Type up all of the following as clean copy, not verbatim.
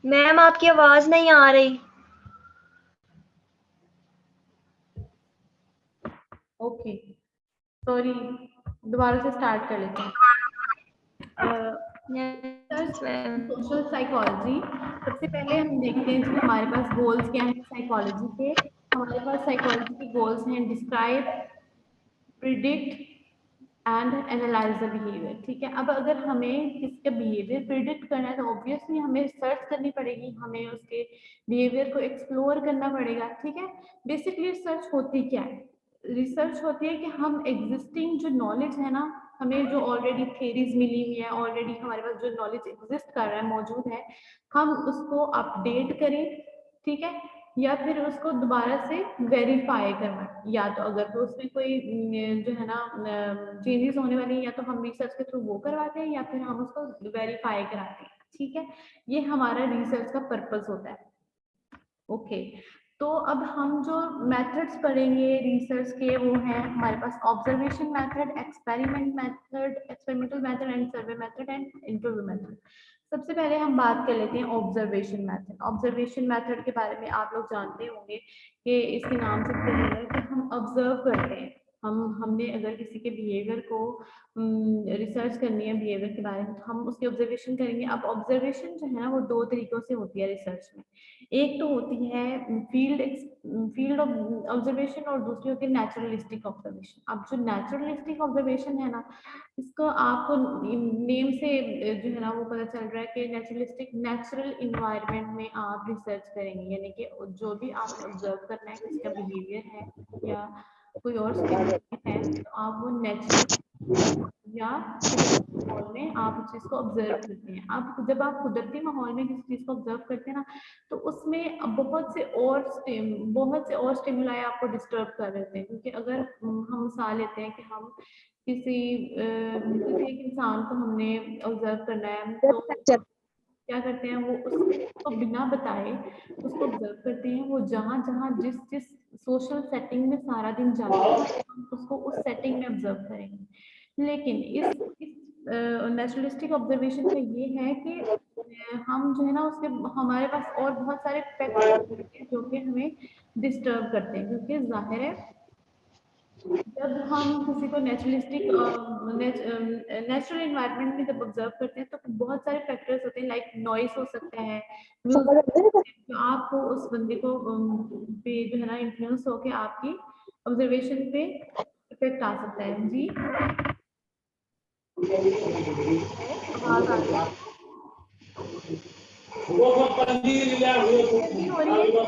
Ma'am आपकी आवाज नहीं आ रही। ओके, सॉरी, दोबारा से स्टार्ट कर लेते हैं। सोशल साइकोलॉजी, सबसे पहले हम देखते हैं कि हमारे पास गोल्स क्या हैं साइकोलॉजी के। हमारे पास साइकोलॉजी के गोल्स हैं describe, predict and analyse the behaviour. ठीक है, अब अगर हमें किसी का बिहेवियर प्रिडिक्ट करना है तो ऑब्वियसली हमें रिसर्च करनी पड़ेगी, हमें उसके बिहेवियर को एक्सप्लोर करना पड़ेगा। ठीक है, बेसिकली रिसर्च होती क्या है? रिसर्च होती है कि हम एग्जिस्टिंग जो नॉलेज है ना, हमें जो ऑलरेडी थेरीज मिली हुई है, ऑलरेडी हमारे पास जो नॉलेज एग्जिस्ट कर रहा है, मौजूद है, हम उसको अपडेट करें। ठीक है, या फिर उसको दोबारा से वेरीफाई करना, या तो अगर तो उसमें कोई जो है ना चेंजेस होने वाली है, या तो हम रिसर्च के थ्रू वो करवाते हैं या फिर हम उसको वेरीफाई कराते हैं। ठीक है, ये हमारा रिसर्च का पर्पस होता है। ओके, तो अब हम जो मेथड्स पढ़ेंगे रिसर्च के वो हैं हमारे पास observation method, experimental method and survey method and interview method. सबसे पहले हम बात कर लेते हैं ऑब्जर्वेशन मेथड। ऑब्जर्वेशन मेथड के बारे में आप लोग जानते होंगे कि इसके नाम से पता चल रहा है कि हम ऑब्जर्व करते हैं। हमने अगर किसी के बिहेवियर को रिसर्च करनी है बिहेवियर के बारे में, तो हम उसकी ऑब्जर्वेशन करेंगे। अब ऑब्जर्वेशन जो है ना वो दो तरीकों से होती है रिसर्च में। एक तो होती है फील्ड ऑब्जर्वेशन और दूसरी होती है नेचुरलिस्टिक ऑब्जर्वेशन। अब जो नेचुरलिस्टिक ऑब्जर्वेशन है ना, इसको आपको नेम से जो है ना वो पता चल रहा है कि नेचुरल इन्वायरमेंट में आप रिसर्च करेंगे, यानी कि जो भी आपने ऑब्जर्व करना है किसका बिहेवियर है या कोई और स्टिमुलस है, तो आप वो नेचुरल या माहौल में आप उस चीज को ऑब्जर्व करते हैं। आप जब आप कुदरती माहौल में किसी चीज को ऑब्जर्व करते हैं ना, तो उसमें बहुत से और स्टिमुलाई आपको डिस्टर्ब कर देते हैं। क्योंकि अगर हम मिसाल लेते हैं कि हम किसी एक इंसान को हमने ऑब्जर्व करना है, तो क्या करते हैं वो उसको बिना बताए उसको ऑब्जर्व करते हैं। वो जहाँ जहाँ जिस जिस सोशल सेटिंग में सारा दिन जाता है हम उसको उस सेटिंग में ऑब्जर्व करेंगे। लेकिन इस नेचुरलिस्टिक ऑब्जर्वेशन का ये है कि हम जो है ना उसके हमारे पास और बहुत सारे फैक्टर्स हैं जो कि हमें डिस्टर्ब करते हैं। क्योंकि जाहिर है जब हम किसी को नेचुरल एनवायरनमेंट में जब ऑब्जर्व करते हैं तो बहुत सारे फैक्टर्स होते हैं, लाइक नॉइस हो सकता है, जो आपको उस बंदे को पे जो है ना इन्फ्लुएंस होके आपकी ऑब्जर्वेशन पे इफेक्ट आ सकता है। जी आवाज आ रही है? नहीं हो रही है?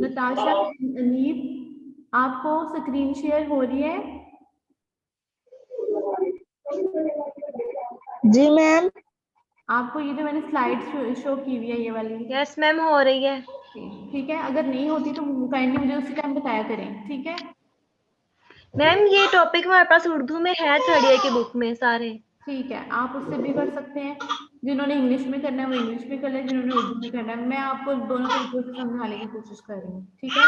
नताशा, अनीब, आपको स्क्रीन शेयर हो रही है? जी मैम। आपको ये जो मैंने स्लाइड शो की हुई है ये वाली? यस मैम हो रही है। ठीक है, अगर नहीं होती तो काइंडली मुझे उसी टाइम बताया करें, ठीक है? मैम ये टॉपिक हमारे पास उर्दू में है, थर्ड ईयर की बुक में सारे। ठीक है, आप उससे भी कर सकते हैं। जिन्होंने इंग्लिश में करना है वो इंग्लिश में कर ले, जिन्होंने उर्दू में करना है। मैं आपको दोनों तरीकों से समझाने की कोशिश कर रही हूँ, ठीक है?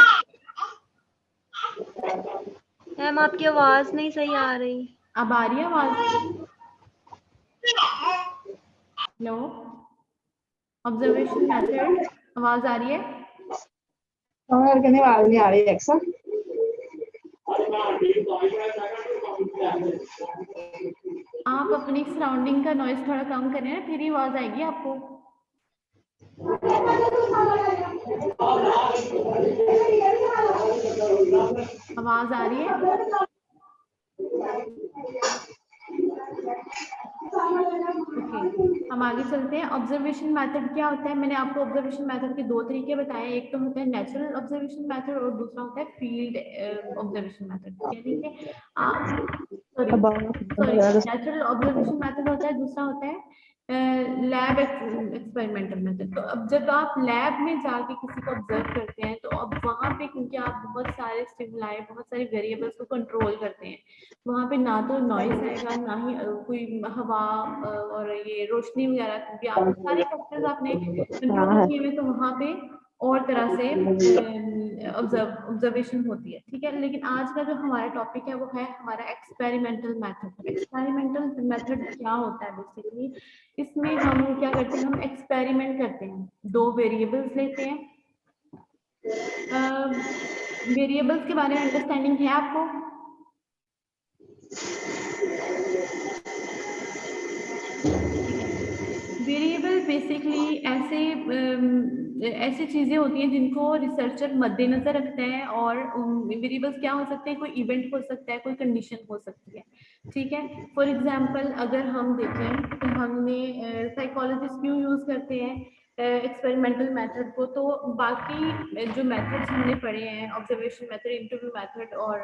मैम आपकी आवाज नहीं सही आ रही। अब आ रही है आवाज? हेलो, ऑब्जर्वेशन मेथड, आवाज आ रही है? और कहने आवाज नहीं आ रही अक्सर। आप अपनी सराउंडिंग का नॉइज थोड़ा कम करें ना, फिर ही आवाज आएगी आपको। आवाज आ रही है? ओके, हम आगे चलते हैं। ऑब्जर्वेशन मेथड क्या होता है? मैंने आपको ऑब्जर्वेशन मेथड के दो तरीके बताए। एक तो होता है नेचुरल ऑब्जर्वेशन मेथड और दूसरा होता है फील्ड ऑब्जर्वेशन मेथड। यानी कि सॉरी नेचुरल ऑब्जर्वेशन मेथड होता है, दूसरा होता है लैब एक्सपेरिमेंटल मेथड। तो अब जब आप लैब में जाके किसी को ऑब्जर्व करते हैं तो अब वहाँ पे, क्योंकि आप बहुत सारे स्टिमुलाई, बहुत सारे वेरिएबल्स को कंट्रोल करते हैं, वहाँ पे ना तो नॉइस आएगा, ना ही कोई हवा और ये रोशनी वगैरह, क्योंकि आप सारे फैक्टर्स आपने कंट्रोल किए हुए, तो वहाँ पे और तरह से ऑब्जर्वेशन होती है, ठीक है? लेकिन आज का जो हमारा टॉपिक है वो है हमारा एक्सपेरिमेंटल मेथड। एक्सपेरिमेंटल मेथड क्या होता है? बेसिकली इसमें हम क्या करते हैं, हम एक्सपेरिमेंट करते हैं, दो वेरिएबल्स लेते हैं। वेरिएबल्स के बारे में अंडरस्टैंडिंग है आपको? वेरिएबल बेसिकली ऐसी चीजें होती हैं जिनको रिसर्चर मद्देनजर रखते हैं। और वेरिएबल्स क्या हो सकते हैं? कोई इवेंट हो सकता है, कोई कंडीशन हो सकती है, ठीक है? फॉर एग्जांपल अगर हम देखें कि हमने साइकोलॉजिस्ट क्यों यूज करते हैं एक्सपेरिमेंटल मेथड को, तो बाकी जो मेथड्स हमने पढ़े हैं, ऑब्जर्वेशन मेथड, इंटरव्यू मेथड और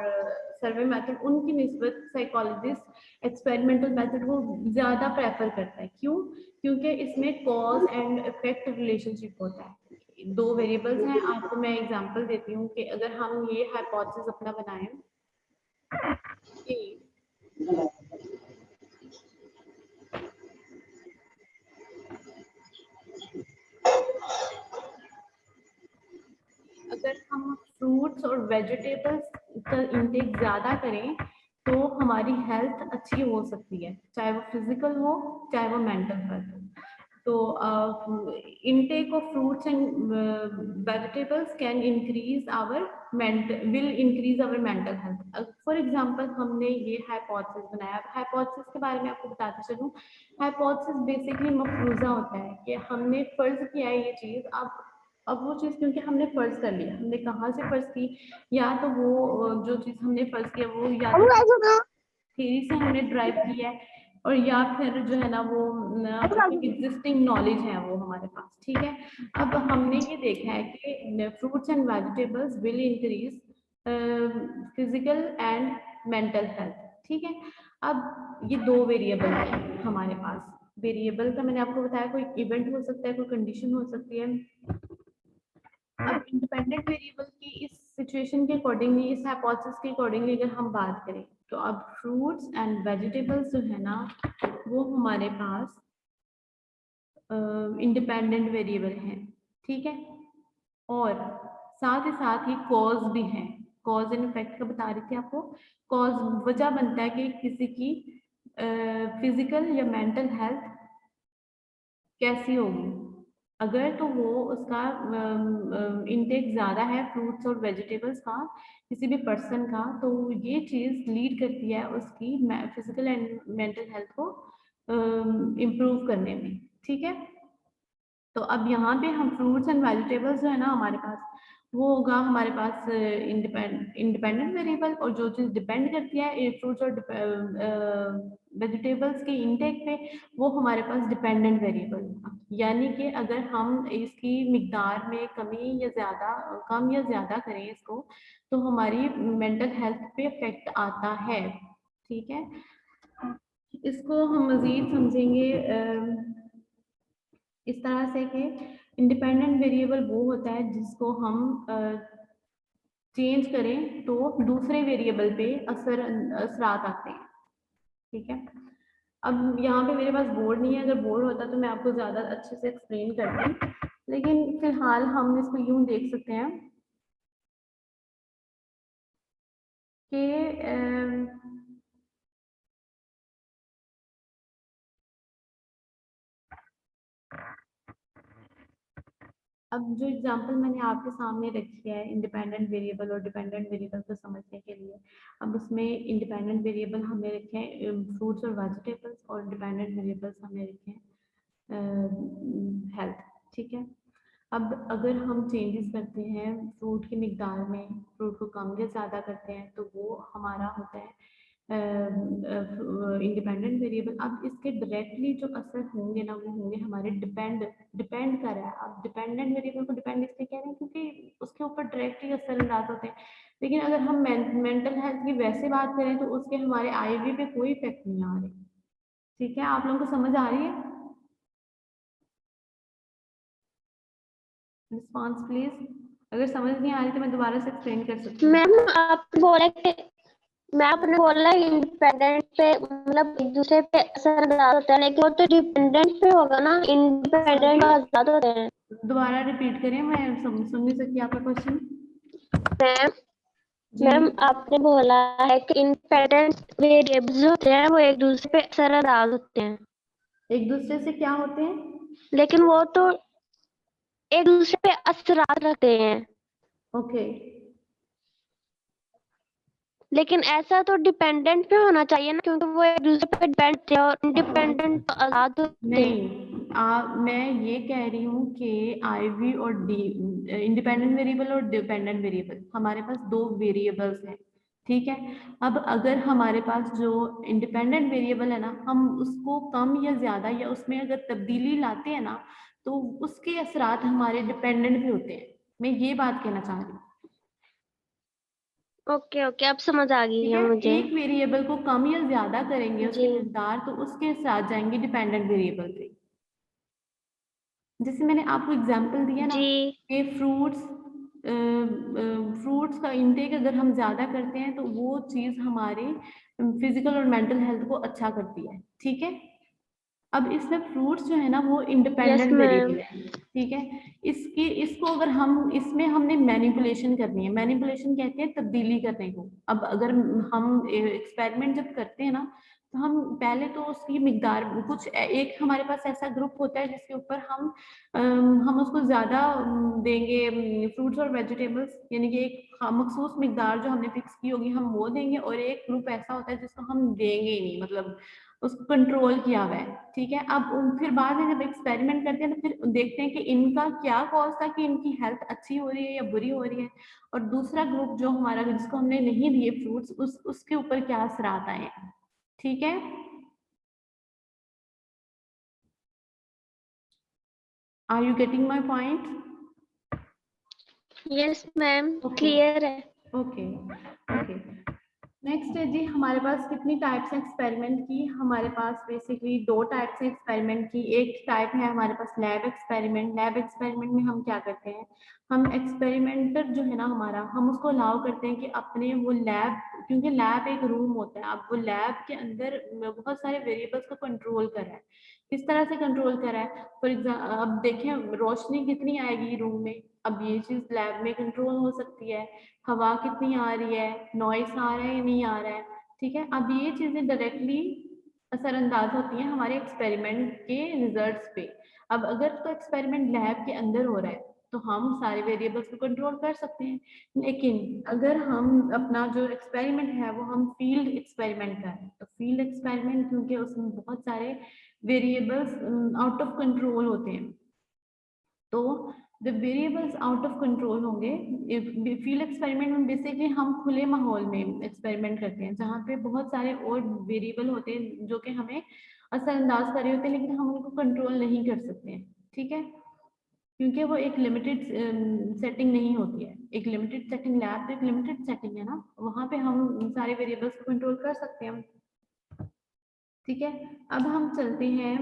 सर्वे मेथड, उनकी निस्बत साइकोलॉजिस्ट एक्सपेरिमेंटल मेथड को ज्यादा प्रेफर करता है। क्यों? क्योंकि इसमें कॉज एंड इफेक्ट रिलेशनशिप होता है। दो वेरिएबल्स हैं। आपको मैं एग्जांपल देती हूँ कि अगर हम ये हाइपोथेसिस अपना बनाएं कि अगर हम फ्रूट्स और वेजिटेबल्स का इंटेक ज्यादा करें तो हमारी हेल्थ अच्छी हो सकती है, चाहे वो फिजिकल हो चाहे वो मेंटल हेल्थ हो। तो intake of fruits and vegetables can increase our will increase our mental health. For example हमने ये hypothesis बनाया। hypothesis के बारे में आपको बताते चलूं। hypothesis basically मफरूजा होता है कि हमने फर्ज किया है ये चीज। अब वो चीज क्योंकि हमने फर्ज कर लिया, हमने कहाँ से फर्ज की? या तो वो जो चीज हमने फर्ज किया वो या तो थ्योरी से हमने ड्राइव किया है, और या फिर जो है ना वो एग्जिस्टिंग नॉलेज है वो हमारे पास, ठीक है? अब हमने ये देखा है कि fruits and vegetables will increase physical and mental health, ठीक है? अब ये दो वेरिएबल है हमारे पास। वेरिएबल का मैंने आपको बताया, कोई इवेंट हो सकता है, कोई कंडीशन हो सकती है। अब इंडिपेंडेंट वेरिएबल की इस सिचुएशन के अकॉर्डिंगली, इस हाइपोथेसिस के अकॉर्डिंगली अगर हम बात करें तो अब फ्रूट्स एंड वेजिटेबल्स जो है ना वो हमारे पास इंडिपेंडेंट वेरिएबल हैं, ठीक है? और साथ ही कॉज भी है। कॉज एंड इफेक्ट का बता रही थी आपको। कॉज वजह बनता है कि किसी की फिजिकल या मेंटल हेल्थ कैसी होगी। अगर तो वो उसका इनटेक ज़्यादा है फ्रूट्स और वेजिटेबल्स का, किसी भी पर्सन का, तो ये चीज़ लीड करती है उसकी फिजिकल एंड मेंटल हेल्थ को इम्प्रूव करने में, ठीक है? तो अब यहाँ पे हम फ्रूट्स एंड वेजिटेबल्स जो है ना हमारे पास, वो होगा हमारे पास इंडिपेंडेंट वेरिएबल, और जो चीज़ डिपेंड करती है फ्रूट्स और वेजिटेबल्स के इनटेक पे, वो हमारे पास डिपेंडेंट वेरिएबल होगा। यानी कि अगर हम इसकी मिकदार में कमी या ज़्यादा, कम या ज़्यादा करें इसको, तो हमारी मेंटल हेल्थ पे इफेक्ट आता है। ठीक है, इसको हम मज़ीद समझेंगे इस तरह से कि इंडिपेंडेंट वेरिएबल वो होता है जिसको हम चेंज करें तो दूसरे वेरिएबल पे असरात आते हैं। ठीक है, अब यहाँ पे मेरे पास बोर्ड नहीं है, अगर बोर्ड होता तो मैं आपको ज़्यादा अच्छे से एक्सप्लेन करती, लेकिन फिलहाल हम इसको यूं देख सकते हैं कि अब जो एग्जांपल मैंने आपके सामने रखी है इंडिपेंडेंट वेरिएबल और डिपेंडेंट वेरिएबल को समझने के लिए, अब उसमें इंडिपेंडेंट वेरिएबल हमने रखे हैं फ्रूट्स और वेजिटेबल्स, और डिपेंडेंट वेरिएबल्स हमने रखे हैं हेल्थ। ठीक है, अब अगर हम चेंजेस करते हैं फ्रूट की मिकदार में, फ्रूट को कम या ज़्यादा करते हैं, तो वो हमारा होता है इंडिपेंडेंट वेरिएबल। अब इसके डायरेक्टली जो असर होंगे ना, वो होंगे हमारे डिपेंड कर रहा है। अब डिपेंडेंट वेरिएबल को डिपेंड इसलिए कह रहे हैं क्योंकि उसके ऊपर डायरेक्टली असर अंदाज होते हैं, लेकिन अगर हम मेंटल हेल्थ की वैसे बात करें तो उसके हमारे आईवी पे कोई इफेक्ट नहीं आ रहे। ठीक है, आप लोगों को समझ आ रही है? रिस्पॉन्स प्लीज, अगर समझ नहीं आ रही तो मैं दोबारा से एक्सप्लेन कर सकती हूँ। मैम आपने बोला कि आपने बोला इंडिपेंडेंट पे मतलब एक दूसरे पे असर अंदाज होता है, लेकिन वो तो डिपेंडेंट पे होगा ना, इंडिपेंडेंट आजाद होते हैं। दोबारा रिपीट करें, मैं सुन नहीं सकती आपका क्वेश्चन। मैम जी, आपने बोला है कि इंडिपेंडेंट वेरिएबल्स होते हैं वो एक दूसरे पे असर अंदाज होते हैं, एक दूसरे से क्या होते हैं? लेकिन वो तो एक दूसरे पे असरात रखते हैं, ओके, लेकिन ऐसा तो डिपेंडेंट पे होना चाहिए ना, क्योंकि वो एक दूसरे पे डिपेंड थे और इंडिपेंडेंट तो आजाद होते हैं। नहीं, मैं ये कह रही हूँ कि आईवी और डी, इंडिपेंडेंट वेरिएबल और डिपेंडेंट वेरिएबल, हमारे पास दो वेरिएबल्स हैं। ठीक है, अब अगर हमारे पास जो इंडिपेंडेंट वेरिएबल है ना, हम उसको कम या ज्यादा या उसमें अगर तब्दीली लाते हैं ना, तो उसके असरात हमारे डिपेंडेंट भी होते हैं। मैं ये बात कहना चाह रही हूँ। ओके ओके, अब समझ आ गई ठीक है है, मुझे। एक वेरिएबल को कम या ज्यादा करेंगे जी उसकी मिकदार, तो उसके साथ जाएंगे डिपेंडेंट वेरिएबल पे। जैसे मैंने आपको एग्जांपल दिया ना जी कि फ्रूट्स का इंटेक अगर हम ज्यादा करते हैं तो वो चीज हमारे फिजिकल और मेंटल हेल्थ को अच्छा करती है। ठीक है, अब इसमें फ्रूट्स जो है ना वो यस इंडिपेंडेंट मैम। वेरिएबल है। ठीक है, इसको अगर हम इसमें हमने मैनिपुलेशन करनी है, मैनिपुलेशन कहते हैं तब्दीली करने को। अब अगर हम एक्सपेरिमेंट जब करते हैं ना, तो हम पहले तो उसकी मिकदार कुछ एक हमारे पास ऐसा ग्रुप होता है जिसके ऊपर हम उसको ज्यादा देंगे फ्रूट्स और वेजिटेबल्स, यानी कि एक मखसूस मिकदार जो हमने फिक्स की होगी हम वो देंगे, और एक ग्रुप ऐसा होता है जिसको हम देंगे ही नहीं, मतलब उसको कंट्रोल किया हुआ है। ठीक है, अब फिर बाद में जब एक्सपेरिमेंट करते हैं तो फिर देखते हैं कि इनका क्या कॉज था कि इनकी हेल्थ अच्छी हो रही है या बुरी हो रही है, और दूसरा ग्रुप जो हमारा जिसको हमने नहीं दिए फ्रूट्स, उसके ऊपर क्या असरात आए हैं। ठीक है, are you getting my point? Yes ma'am, okay clear है। ओके ओके, नेक्स्ट है जी, हमारे पास कितनी टाइप्स हैं एक्सपेरिमेंट की? हमारे पास बेसिकली दो टाइप्स हैं एक्सपेरिमेंट की। एक टाइप है हमारे पास लैब एक्सपेरिमेंट। लैब एक्सपेरिमेंट में हम क्या करते हैं, हम एक्सपेरिमेंटर जो है ना हमारा, हम उसको अलाउ करते हैं कि अपने वो लैब, क्योंकि लैब एक रूम होता है, अब वो लैब के अंदर बहुत सारे वेरिएबल्स को कंट्रोल कर रहा है। किस तरह से कंट्रोल कर रहा है? फॉर एग्जाम्पल अब देखें रोशनी कितनी आएगी रूम में, अब ये चीज लैब में कंट्रोल हो सकती है। हवा कितनी आ रही है, नॉइस आ रहा है या नहीं आ रहा है। ठीक है, अब ये चीजें डायरेक्टली असरअंदाज होती हैं हमारे एक्सपेरिमेंट के रिजल्ट्स पे। अब अगर तो एक्सपेरिमेंट लैब के अंदर हो रहा है तो हम सारे वेरिएबल्स को कंट्रोल कर सकते हैं, लेकिन अगर हम अपना जो एक्सपेरिमेंट है वो हम फील्ड एक्सपेरिमेंट कर रहे हैं, तो फील्ड एक्सपेरिमेंट क्योंकि उसमें बहुत सारे वेरिएबल्स आउट ऑफ कंट्रोल होते हैं, तो the variables out of control होंगे। फील्ड एक्सपेरिमेंट में बेसिकली हम खुले माहौल में एक्सपेरिमेंट करते हैं जहाँ पे बहुत सारे और वेरिएबल होते हैं जो कि हमें असरअंदाज कर रहे होते हैं, लेकिन हम उनको कंट्रोल नहीं कर सकते हैं, ठीक है, क्योंकि वो एक लिमिटेड सेटिंग नहीं होती है। एक लिमिटेड सेटिंग लैब तो एक लिमिटेड सेटिंग है ना, वहाँ पे हम सारे वेरिएबल्स को कंट्रोल कर सकते हैं, ठीक है। अब हम चलते हैं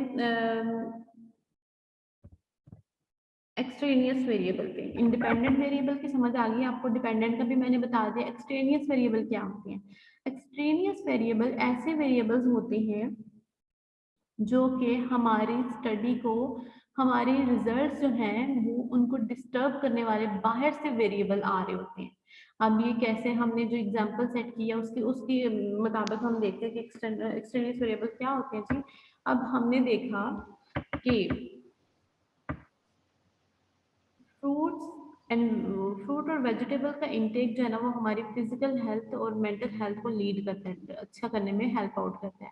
एक्सट्रेनियस वेरिएबल पे। इंडिपेंडेंट वेरिएबल की समझ आ गई आपको, डिपेंडेंट का भी मैंने बता दिया। एक्सट्रेनियस वेरिएबल क्या होते हैं? एक्सट्रेनियस वेरिएबल ऐसे वेरिएबल्स होते हैं जो कि हमारी स्टडी को, हमारे रिजल्ट्स जो हैं वो उनको डिस्टर्ब करने वाले बाहर से वेरिएबल आ रहे होते हैं। अब ये कैसे, हमने जो एग्जांपल सेट किया उसकी उसकी मुताबिक हम देखते हैं कि एक्सट्रेनियस वेरिएबल क्या होते हैं जी। अब हमने देखा कि फ्रूट और वेजिटेबल का इंटेक जो है ना वो हमारी फिजिकल हेल्थ और मेंटल हेल्थ को लीड करता है, अच्छा करने में हेल्प आउट करता है।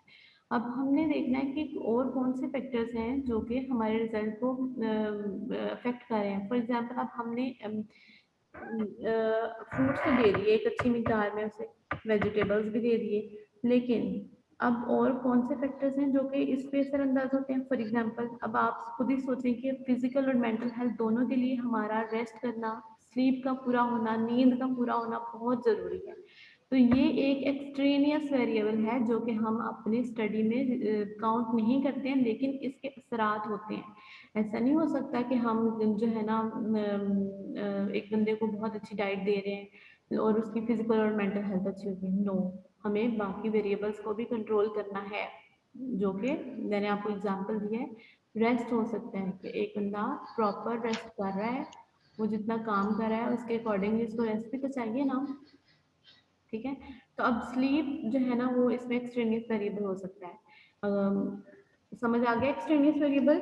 अब हमने देखना है कि और कौन से फैक्टर्स हैं जो कि हमारे रिजल्ट को अफेक्ट कर रहे हैं। फॉर एग्जांपल अब हमने फ्रूट्स तो दे दिए एक अच्छी मिकदार में, उसे वेजिटेबल्स भी दे दिए, लेकिन अब और कौन से फैक्टर्स हैं जो कि इस पे असरअंदाज होते हैं। फॉर एग्जांपल अब आप खुद ही सोचें कि फिजिकल और मेंटल हेल्थ दोनों के लिए हमारा रेस्ट करना, स्लीप का पूरा होना, नींद का पूरा होना बहुत ज़रूरी है। तो ये एक एक्सट्रेनियस वेरिएबल है जो कि हम अपनी स्टडी में काउंट नहीं करते हैं, लेकिन इसके असरात होते हैं। ऐसा नहीं हो सकता कि हम जो है ना एक बंदे को बहुत अच्छी डाइट दे रहे हैं और उसकी फिजिकल और मेंटल हेल्थ अच्छी होती है। नो, हमें बाकी वेरिएबल्स को भी कंट्रोल करना है, जो कि मैंने आपको एग्जांपल दिया है। रेस्ट हो सकता है कि एक बंदा प्रॉपर रेस्ट कर रहा है, वो जितना काम कर रहा है उसके अकॉर्डिंगली उसको रेस्ट भी तो चाहिए ना, ठीक है। तो अब स्लीप जो है ना वो इसमें एक्सट्रेनियस वेरिएबल हो सकता है। समझ आ गया एक्सट्रेनियस वेरिएबल?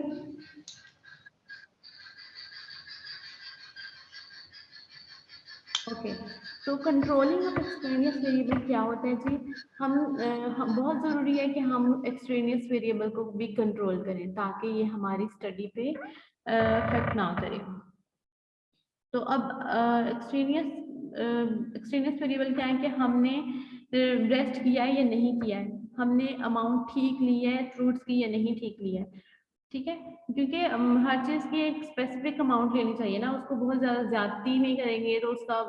ओके, तो कंट्रोलिंग ऑफ एक्सट्रेनियस वेरिएबल क्या होता है जी? हम बहुत ज़रूरी है कि हम एक्सट्रेनियस वेरिएबल को भी कंट्रोल करें ताकि ये हमारी स्टडी पे इफेक्ट ना करे। तो अब एक्सट्रेनियस वेरिएबल क्या है कि हमने रेस्ट किया है या नहीं किया है, हमने अमाउंट ठीक ली है फ्रूट्स की या नहीं ठीक ली है, ठीक है। क्योंकि हर चीज़ की एक स्पेसिफिक अमाउंट लेनी चाहिए ना, उसको बहुत ज़्यादा ज्यादती नहीं करेंगे तो उसका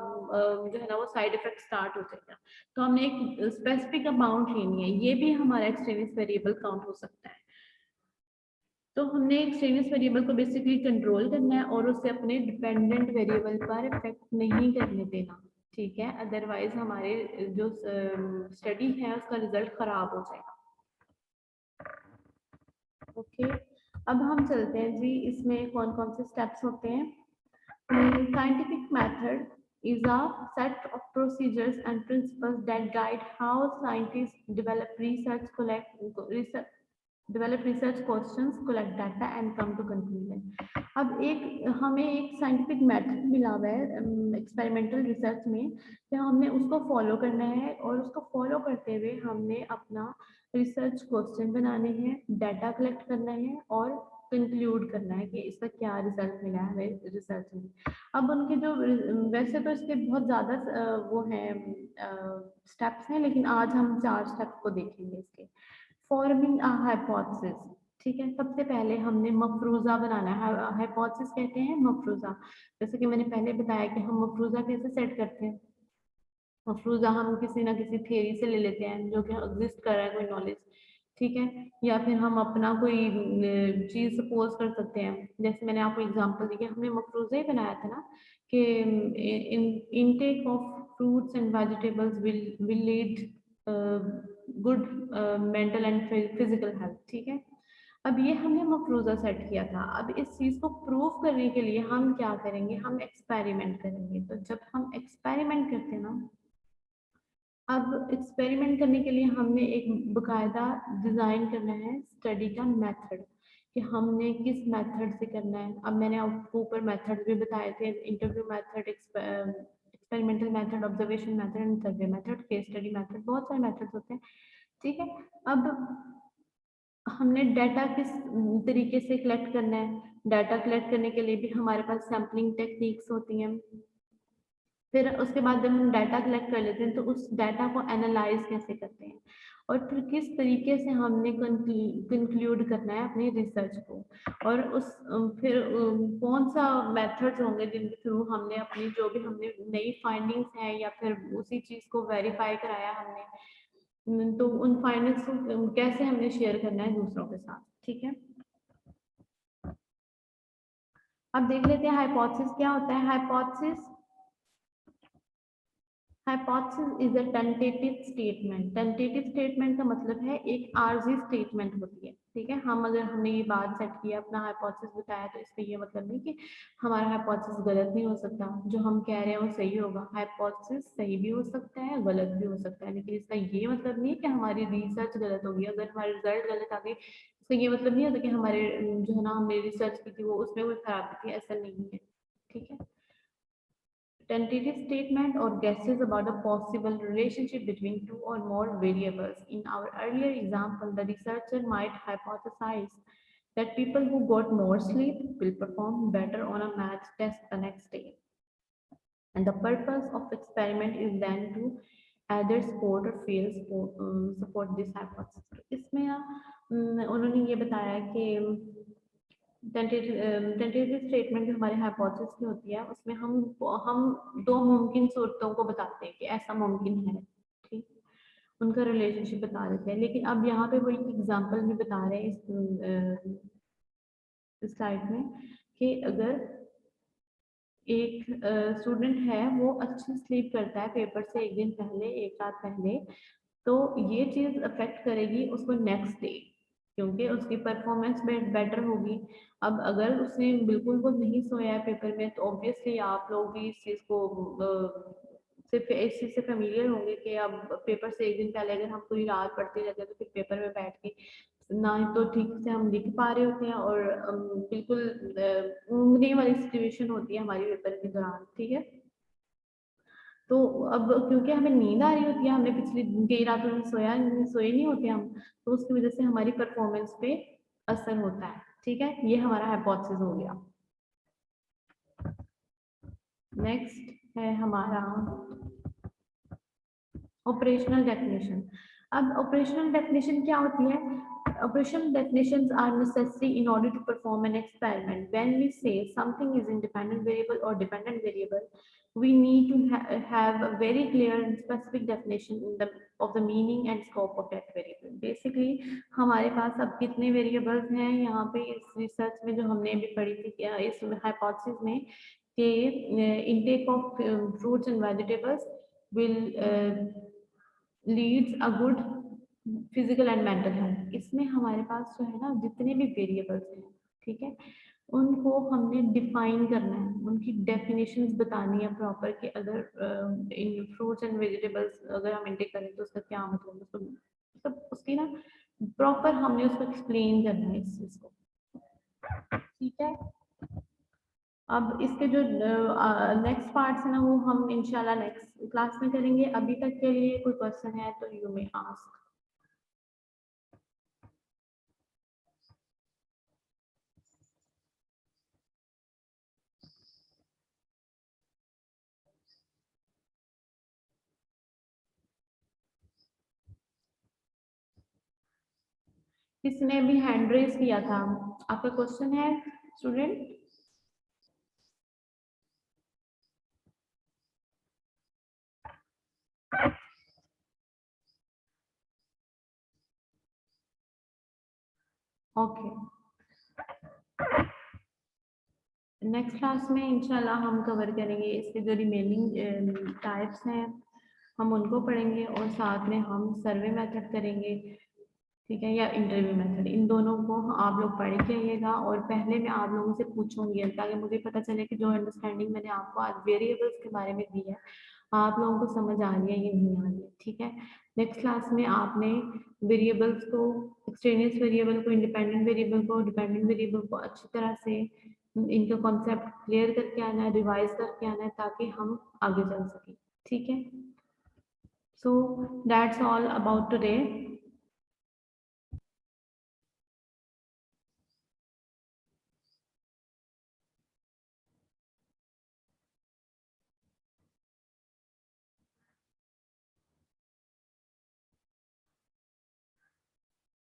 जो है ना वो साइड इफेक्ट स्टार्ट हो जाएगा। तो हमने एक स्पेसिफिक अमाउंट लेनी है, ये भी हमारा एक्सट्रेनियस वेरिएबल काउंट हो सकता है। तो हमने एक्सट्रेनियस वेरिएबल को बेसिकली कंट्रोल करना है और उसे अपने डिपेंडेंट वेरिएबल पर इफेक्ट नहीं करने देना, ठीक है, अदरवाइज हमारे जो स्टडी है उसका रिजल्ट खराब हो जाएगा। ओके, अब हम चलते हैं जी इसमें कौन कौन से स्टेप्स होते हैं। Scientific method is a set of procedures and principles that guide how scientists develop research questions, collect data and come to conclusion. अब हमें एक साइंटिफिक मेथड मिला हुआ है एक्सपेरिमेंटल रिसर्च में कि हमने उसको फॉलो करना है और उसको फॉलो करते हुए हमने अपना रिसर्च क्वेश्चन बनाने हैं, डाटा कलेक्ट करना है और कंक्लूड करना है कि इसका क्या रिजल्ट मिला है रिसर्च में। अब उनके जो वैसे तो इसके बहुत ज़्यादा वो हैं स्टेप्स हैं, लेकिन आज हम 4 स्टेप्स को देखेंगे इसके। फॉर्मिंग अ हाइपोथेसिस, ठीक है, सबसे पहले हमने मफरूजा बनाना है। हाइपोथेसिस कहते हैं मफरूजा, जैसे कि मैंने पहले बताया कि हम मफरूजा कैसे सेट करते हैं। मफरूजा हम किसी ना किसी थ्योरी से ले लेते हैं जो कि एग्जिस्ट कर रहा है, कोई नॉलेज, ठीक है, या फिर हम अपना कोई चीज सपोज कर सकते हैं। जैसे मैंने आपको एग्जांपल दी कि हमने मफरूजा ही बनाया था ना कि intake of fruits and vegetables will lead good mental and physical health, ठीक है। अब ये हमने मफरूजा सेट किया था। अब इस चीज को प्रूव करने के लिए हम क्या करेंगे, हम एक्सपेरिमेंट करेंगे। तो जब हम एक्सपेरिमेंट करते हैं ना, अब एक्सपेरिमेंट करने के लिए हमने एक बकायदा डिज़ाइन करना है स्टडी का मेथड कि हमने किस मेथड से करना है। अब मैंने आपको ऊपर मेथड भी बताए थे, interview method, experimental method, observation method and survey method, case study method, बहुत सारे मेथड्स होते हैं, ठीक है। अब हमने डाटा किस तरीके से कलेक्ट करना है, डाटा कलेक्ट करने के लिए भी हमारे पास सैम्पलिंग टेक्निक्स होती हैं। फिर उसके बाद जब हम डाटा कलेक्ट कर लेते हैं तो उस डाटा को एनालाइज कैसे करते हैं और फिर किस तरीके से हमने कंक्लूड करना है अपनी रिसर्च को, और उस फिर कौन सा मेथड्स होंगे जिनके थ्रू हमने अपनी जो भी हमने नई फाइंडिंग्स हैं या फिर उसी चीज़ को वेरीफाई कराया हमने, तो उन फाइंडिंग्स को कैसे हमने शेयर करना है दूसरों के साथ। ठीक है, अब देख लेते हैं हाइपोथेसिस क्या होता है। Hypothesis is a tentative statement. Tentative statement का मतलब है एक आर्जी स्टेटमेंट होती है। ठीक है, हम अगर हमने ये बात सेट किया, अपना हाइपोथेसिस बताया, तो इसका ये मतलब नहीं कि हमारा हाइपोथेसिस गलत नहीं हो सकता, जो हम कह रहे हैं वो सही होगा। हाइपोथेसिस सही भी हो सकता है, गलत भी हो सकता है, लेकिन इसका ये मतलब नहीं है कि हमारी रिसर्च गलत होगी। अगर हमारे रिजल्ट गलत आ गए, इसका ये मतलब नहीं होता कि हमारे जो है ना हमने रिसर्च की थी वो उसमें कोई खराबी थी, ऐसा नहीं है। ठीक है, tentative statement or guesses about a possible relationship between two or more variables. In our earlier example, the researcher might hypothesize that people who got more sleep will perform better on a math test the next day. And the purpose of experiment is then to either support or fail support this hypothesis. इसमें उन्होंने ये बताया कि tentative statement जो हमारे hypothesis की होती है, उसमें हम दो मुमकिन सूरतों को बताते हैं कि ऐसा मुमकिन है। ठीक, उनका रिलेशनशिप बता देते हैं। लेकिन अब यहाँ पे वो एक एग्जांपल भी बता रहे हैं इस स्लाइड में कि अगर एक स्टूडेंट है वो अच्छी स्लीप करता है पेपर से एक दिन पहले, एक रात पहले, तो ये चीज़ अफेक्ट करेगी उसको नेक्स्ट डे, क्योंकि उसकी परफॉर्मेंस बेटर होगी। अब अगर उसने बिल्कुल वो नहीं सोया है पेपर में, तो ऑब्वियसली आप लोग भी इस चीज़ को सिर्फ इस चीज़ से फेमिलियर होंगे कि अब पेपर से एक दिन पहले अगर हम पूरी रात पढ़ते रहते हैं तो फिर पेपर में बैठ के ना ही तो ठीक से हम लिख पा रहे होते हैं और बिल्कुल ऊँघने वाली सिचुएशन होती है हमारी पेपर के दौरान। ठीक है, तो अब क्योंकि हमें नींद आ रही होती है, हमने पिछली कई रातों में सोए नहीं होते हम, तो उसकी वजह से हमारी परफॉर्मेंस पे असर होता है। ठीक है, ये हमारा हाइपोथेसिस हो गया। नेक्स्ट है हमारा ऑपरेशनल डेफिनेशन। अब ऑपरेशनल डेफिनेशन क्या होती है? Operational definitions are necessary in order to perform an experiment. When we say something is independent variable or dependent variable, we need to have a very clear and specific definition of the meaning and scope of that variable. Basically, हमारे पास अब कितने variables हैं यहाँ पे इस research में जो हमने भी पढ़ी थी, इस hypothesis में, कि intake of fruits and vegetables will leads a good physical and mental health. इसमें हमारे पास जो है ना जितने भी वेरिएबल्स हैं, ठीक है, उनको हमने डिफाइन करना है, उनकी डेफिनेशंस बतानी है प्रॉपर कि अगर इन फ्रूट्स एंड वेजिटेबल्स अगर हम इंटेक करें तो उसका क्या मतलब, उसको मतलब उसकी ना प्रॉपर हमने उसको एक्सप्लेन करना है इस चीज़ को। ठीक है, अब इसके जो नेक्स्ट पार्ट्स है ना वो हम इंशाल्लाह नेक्स्ट क्लास में करेंगे। अभी तक के लिए कोई क्वेश्चन है तो यू मे आस्क। किसने भी हैंड रेज किया था? आपका क्वेश्चन है स्टूडेंट? ओके, नेक्स्ट क्लास में इंशाल्लाह हम कवर करेंगे इसके जो रिमेनिंग टाइप्स हैं, हम उनको पढ़ेंगे और साथ में हम सर्वे मेथड करेंगे। ठीक है, या इंटरव्यू मेथड, इन दोनों को आप लोग पढ़ के आइएगा। और पहले मैं आप लोगों से पूछूंगी ताकि मुझे पता चले कि जो अंडरस्टैंडिंग मैंने आपको आज वेरिएबल्स के बारे में दी है आप लोगों को समझ आ रही है या नहीं आ रही है। ठीक है, नेक्स्ट क्लास में आपने वेरिएबल्स को, एक्सट्रेनियस वेरिएबल को, इंडिपेंडेंट वेरिएबल को, डिपेंडेंट वेरिएबल को अच्छी तरह से इनका कॉन्सेप्ट क्लियर करके आना है, रिवाइज करके आना है ताकि हम आगे चल सकें। ठीक है, so that's all about today.